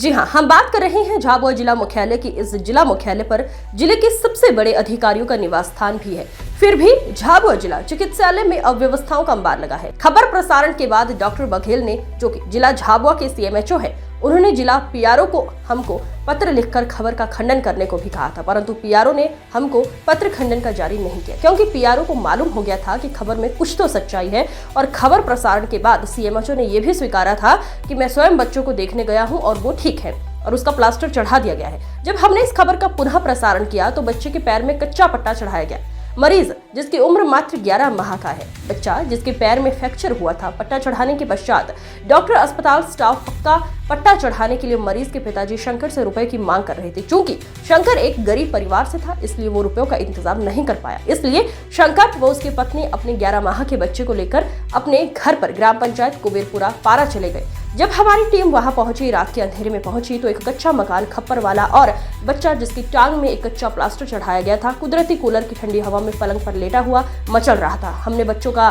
जी हाँ, हम बात कर रहे हैं झाबुआ जिला मुख्यालय की। इस जिला मुख्यालय पर जिले के सबसे बड़े अधिकारियों का निवास स्थान भी है। फिर भी झाबुआ जिला चिकित्सालय में अव्यवस्थाओं का अंबार लगा है। खबर प्रसारण के बाद डॉक्टर बघेल ने, जो कि जिला झाबुआ के सीएमएचओ है, उन्होंने जिला पीआरओ को हमको पत्र लिखकर खबर का खंडन करने को भी कहा था, परंतु पीआरओ ने हमको पत्र खंडन का जारी नहीं किया, क्योंकि पीआरओ को मालूम हो गया था कि खबर में कुछ तो सच्चाई है। और खबर प्रसारण के बाद सीएमएचओ ने यह भी स्वीकारा था कि मैं स्वयं बच्चों को देखने गया हूं और वो ठीक है और उसका प्लास्टर चढ़ा दिया गया है। जब हमने इस खबर का पुनः प्रसारण किया तो बच्चे के पैर में कच्चा पट्टा चढ़ाया गया। मरीज जिसकी उम्र मात्र 11 माह का है, बच्चा जिसके पैर में फ्रैक्चर हुआ था, पट्टा चढ़ाने के पश्चात डॉक्टर अस्पताल स्टाफ पक्का पट्टा चढ़ाने के लिए मरीज के पिताजी शंकर से रुपए की मांग कर रहे थे। चूंकि शंकर एक गरीब परिवार से था, इसलिए वो रुपयों का इंतजाम नहीं कर पाया। इसलिए शंकर व उसकी पत्नी अपने 11 माह के बच्चे को लेकर अपने घर पर ग्राम पंचायत कुबेरपुरा पारा चले गए। जब हमारी टीम वहां पहुंची, रात के अंधेरे में पहुंची, तो एक कच्चा मकान, खप्पर वाला और बच्चा जिसकी टांग में एक कच्चा प्लास्टर चढ़ाया गया था, कुदरती कूलर की ठंडी हवा में पलंग पर लेटा हुआ मचल रहा था। हमने बच्चों का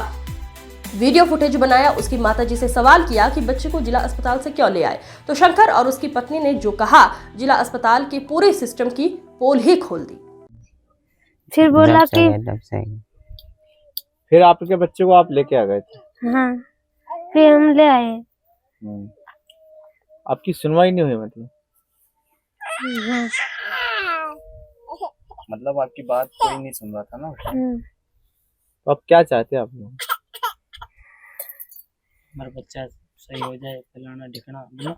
वीडियो फुटेज बनाया। उसकी माताजी से सवाल किया कि बच्चे को जिला अस्पताल से क्यों ले आए, तो शंकर और उसकी पत्नी ने जो कहा, जिला अस्पताल के पूरे सिस्टम की पोल ही खोल दी। फिर बोला कि फिर आपके बच्चे को आप लेके आ गए थे? हाँ, फिर हम ले आए। आपकी सुनवाई नहीं हुई मतलब? हाँ। मतलब आपकी बात कोई नहीं सुन रहा था ना? तो आप क्या चाहते हैं आप लोग? हमारा बच्चा सही हो जाए, फलाना ढिकना बोलो,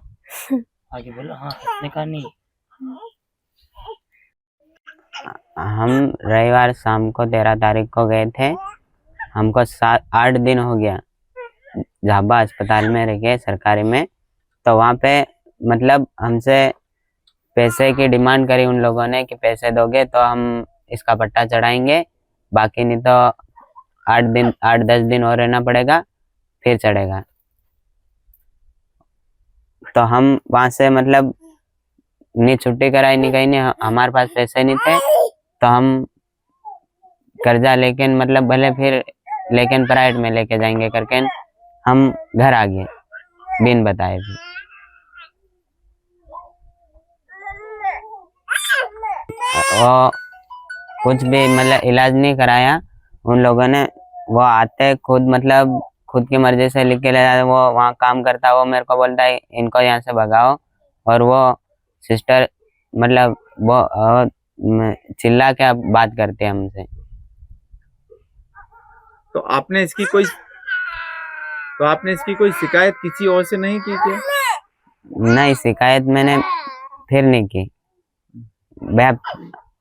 आगे बोलो। हाँ, इतने का नहीं। हम रविवार शाम को 13 तारीख को गए थे। हमको 7-8 दिन हो गया झाबुआ अस्पताल में रह गए, सरकारी में। तो वहाँ पे मतलब हमसे पैसे की डिमांड करी उन लोगों ने कि पैसे दोगे तो हम इसका पट्टा चढ़ाएंगे, बाकी नहीं तो 8-10 दिन और रहना पड़ेगा, फिर चढ़ेगा। तो हम वहाँ से मतलब नहीं छुट्टी कराई, नहीं कहीं नहीं, हमारे पास पैसे नहीं थे, तो हम कर्जा लेके मतलब भले फिर लेकिन प्राइवेट में लेके जाएंगे करके हम घर आ गए बिन बताए भी। वो कुछ भी मतलब इलाज नहीं कराया उन लोगों ने। वो आते खुद मतलब खुद की मर्जी से लिख के ले जाते। वो वहाँ काम करता, वो मेरे को बोलता है इनको यहाँ से भगाओ, और वो सिस्टर मतलब वो चिल्ला के बात करते हैं हमसे। तो आपने इसकी कोई शिकायत किसी और से नहीं की क्या? नहीं, शिकायत मैंने फिर नहीं की। भैया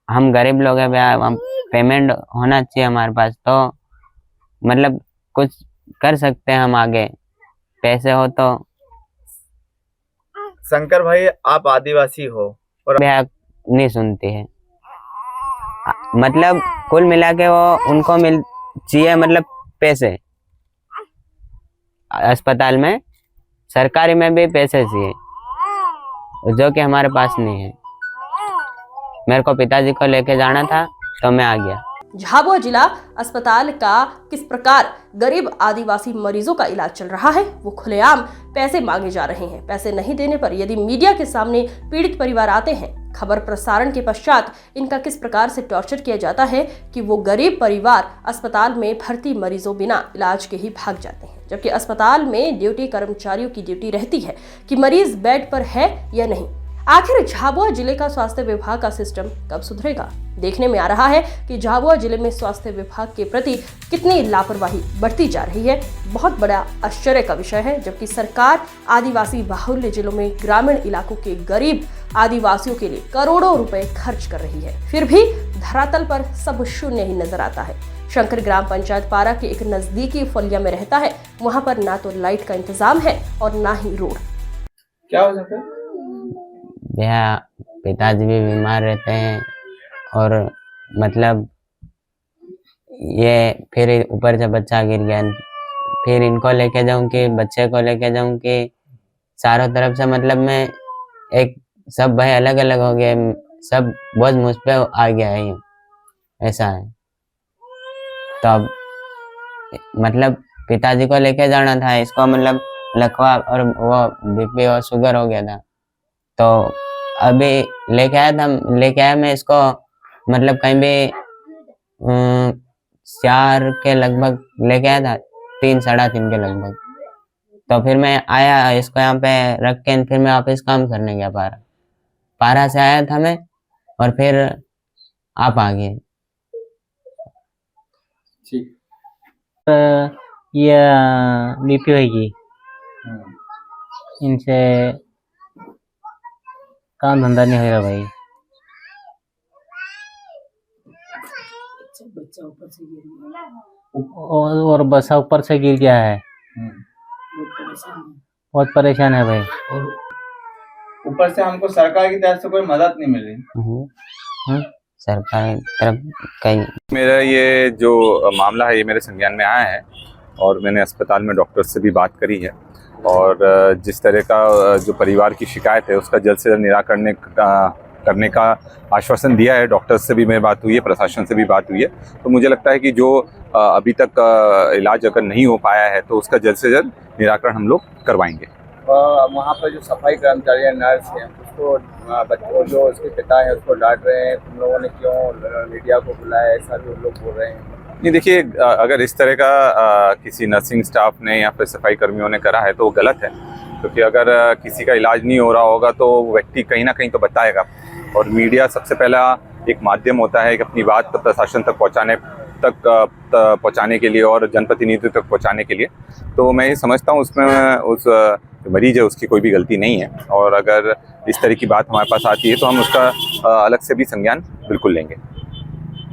हम गरीब लोग हैं भैया, हम पेमेंट होना चाहिए हमारे पास, तो मतलब कुछ कर सकते हैं हम आगे, पैसे हो तो। शंकर भाई, आप आदिवासी हो और भैया नहीं सुनती है, मतलब कुल मिला के वो उनको मिल चाहिए मतलब पैसे, अस्पताल में सरकारी में भी पैसे चाहिए, जो कि हमारे पास नहीं है। मेरे को पिताजी को लेके जाना था तो मैं आ गया। झाबुआ जिला अस्पताल का किस प्रकार गरीब आदिवासी मरीजों का इलाज चल रहा है, वो खुलेआम पैसे मांगे जा रहे हैं। पैसे नहीं देने पर यदि मीडिया के सामने पीड़ित परिवार आते हैं, खबर प्रसारण के पश्चात इनका किस प्रकार से टॉर्चर किया जाता है कि वो गरीब परिवार अस्पताल में भर्ती मरीजों बिना इलाज के ही भाग जाते हैं, जबकि अस्पताल में ड्यूटी कर्मचारियों की ड्यूटी रहती है कि मरीज बेड पर है या नहीं। आखिर झाबुआ जिले का स्वास्थ्य विभाग का सिस्टम कब सुधरेगा? देखने में आ रहा है कि झाबुआ जिले में स्वास्थ्य विभाग के प्रति कितनी लापरवाही बढ़ती जा रही है। बहुत बड़ा आश्चर्य का विषय है, जबकि सरकार आदिवासी बाहुल्य जिलों में ग्रामीण इलाकों के गरीब आदिवासियों के लिए करोड़ों रुपए खर्च कर रही है, फिर भी धरातल पर सब शून्य ही नजर आता है। शंकर ग्राम पंचायत पारा के एक नजदीकी फलिया में रहता है। वहाँ पर ना तो लाइट का इंतजाम है और ना ही रोड। क्या हो सकता है? भैया पिताजी भी बीमार रहते हैं, और मतलब ये फिर ऊपर से बच्चा गिर गया, फिर इनको लेके जाऊं कि बच्चे को लेके जाऊं कि चारों तरफ से मतलब मैं एक सब भाई अलग अलग हो गए, सब बोझ मुझ पे आ गया है, ऐसा है। तो अब मतलब पिताजी को लेके जाना था, इसको मतलब लकवा और वो बीपी और शुगर हो गया था, तो अभी लेके आया मैं इसको, मतलब कहीं भी 4 के लगभग लेके आया था, 3 साढ़े 3 के लगभग। तो फिर मैं आया, इसको यहाँ पे रख के फिर मैं वापस काम करने गया पारा से आया था मैं, और फिर आप आ गए। ठीक। ये बीपी होगी, इनसे काम धंधा नहीं हो रहा भाई। और बसा ऊपर से गिर गया है, बहुत परेशान है भाई। और ऊपर से हमको सरकार की तरफ से कोई मदद नहीं मिल रही। सरकार तरफ कहीं मेरा ये जो मामला है ये मेरे संज्ञान में आया है, और मैंने अस्पताल में डॉक्टर से भी बात करी है, और जिस तरह का जो परिवार की शिकायत है उसका जल्द से जल्द निराकरण करने का आश्वासन दिया है। डॉक्टर से भी मेरी बात हुई है, प्रशासन से भी बात हुई है। तो मुझे लगता है कि जो अभी तक इलाज अगर नहीं हो पाया है तो उसका जल्द से जल्द निराकरण हम लोग करवाएंगे। वहाँ पर जो सफाई कर्मचारी है, नर्स है, उसको बच्चों जो उसके पिता है उसको डांट रहे हैं, तुम लोगों ने क्यों मीडिया को बुलाया, ऐसा भी लोग बोल रहे हैं। नहीं, देखिए, अगर इस तरह का किसी नर्सिंग स्टाफ ने या फिर सफाई कर्मियों ने करा है तो वो गलत है, क्योंकि अगर किसी का इलाज नहीं हो रहा होगा तो व्यक्ति कहीं ना कहीं तो बताएगा, और मीडिया सबसे पहला एक माध्यम होता है कि अपनी बात प्रशासन तक पहुंचाने के लिए और जनप्रतिनिधियों तक पहुंचाने के लिए। तो मैं ये समझता हूँ उसमें उस मरीज है उसकी कोई भी गलती नहीं है, और अगर इस तरह की बात हमारे पास आती है तो हम उसका अलग से भी संज्ञान बिल्कुल लेंगे।